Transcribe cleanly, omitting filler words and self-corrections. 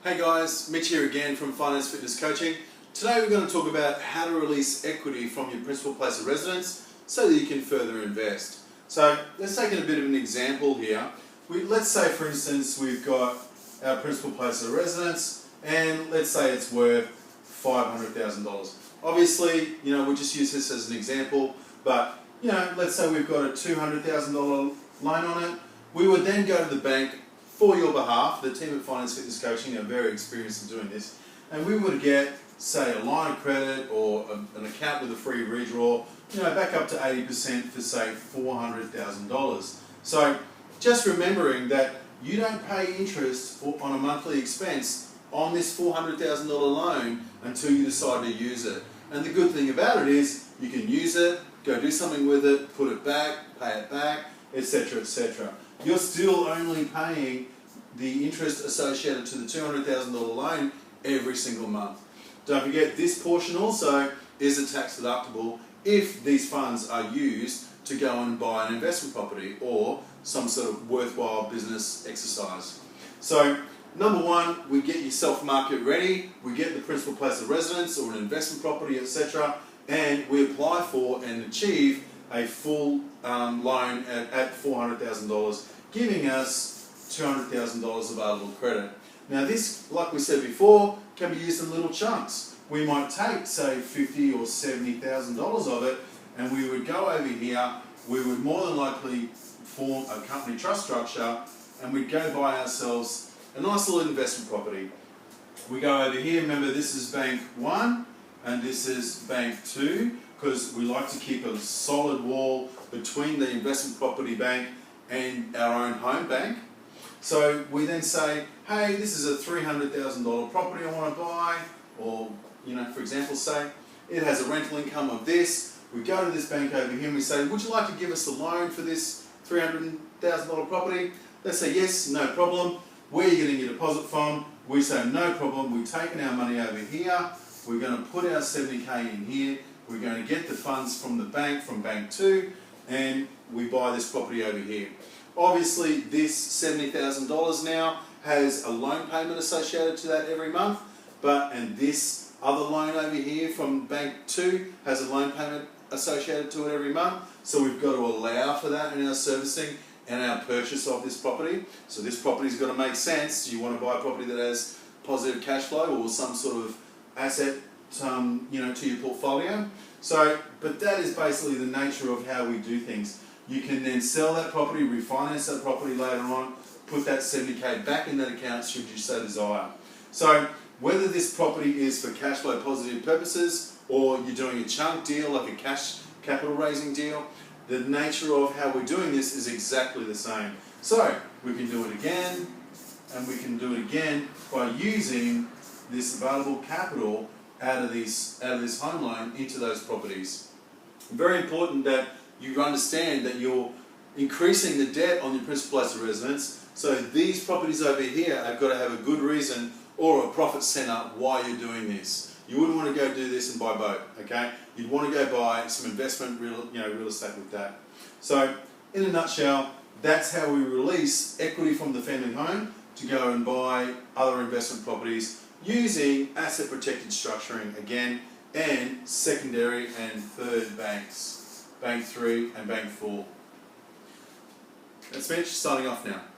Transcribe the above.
Hey guys, Mitch here again from Finance Fitness Coaching. Today we're going to talk about how to release equity from your principal place of residence so that you can further invest. So let's take a bit of an example here. Let's say for instance we've got our principal place of residence and let's say it's worth $500,000. Obviously, we'll just use this as an example, but let's say we've got a $200,000 loan on it. We would then go to the bank for your behalf. The team at Finance Fitness Coaching are very experienced in doing this, and we would get, say, a line of credit or an account with a free redraw, back up to 80% for, say, $400,000. So just remembering that you don't pay interest on a monthly expense on this $400,000 loan until you decide to use it. And the good thing about it is you can use it, go do something with it, put it back, pay it back, etc., etc. You're still only paying the interest associated to the $200,000 loan every single month. Don't forget, this portion also is a tax deductible if these funds are used to go and buy an investment property or some sort of worthwhile business exercise. So, number one, we get yourself market ready, we get the principal place of residence or an investment property, etc., and we apply for and achieve a full loan at $400,000, giving us $200,000 available credit. Now this, like we said before, can be used in little chunks. We might take, say, $50,000 or $70,000 of it, and we would go over here, we would more than likely form a company trust structure, and we'd go buy ourselves a nice little investment property. We go over here, remember this is bank 1, and this is bank 2, because we like to keep a solid wall between the investment property bank and our own home bank. So we then say, hey, this is a $300,000 property I want to buy, or, for example, say it has a rental income of this. We go to this bank over here and we say, would you like to give us a loan for this $300,000 property? They say, yes, no problem. Where are you getting your deposit from? We say, no problem. We've taken our money over here. We're going to put our 70K in here. We're going to get the funds from the bank, from bank 2, and we buy this property over here. Obviously, this $70,000 now has a loan payment associated to that every month, and this other loan over here from bank 2 has a loan payment associated to it every month. So we've got to allow for that in our servicing and our purchase of this property. So this property's got to make sense. You want to buy a property that has positive cash flow or some sort of asset to your portfolio. So, but that is basically the nature of how we do things. You can then sell that property, refinance that property later on, put that 70K back in that account should you so desire. So whether this property is for cash flow positive purposes or you're doing a chunk deal like a cash capital raising deal, the nature of how we're doing this is exactly the same. So we can do it again and we can do it again by using this available capital out of this home loan into those properties. Very important that you understand that you're increasing the debt on your principal place of residence. So these properties over here have got to have a good reason or a profit centre why you're doing this. You wouldn't want to go do this and buy a boat, okay? You'd want to go buy some investment real estate with that. So in a nutshell, that's how we release equity from the family home to go and buy other investment properties using asset protected structuring again, and secondary and third banks, bank 3 and bank 4. That's Mitch signing off now.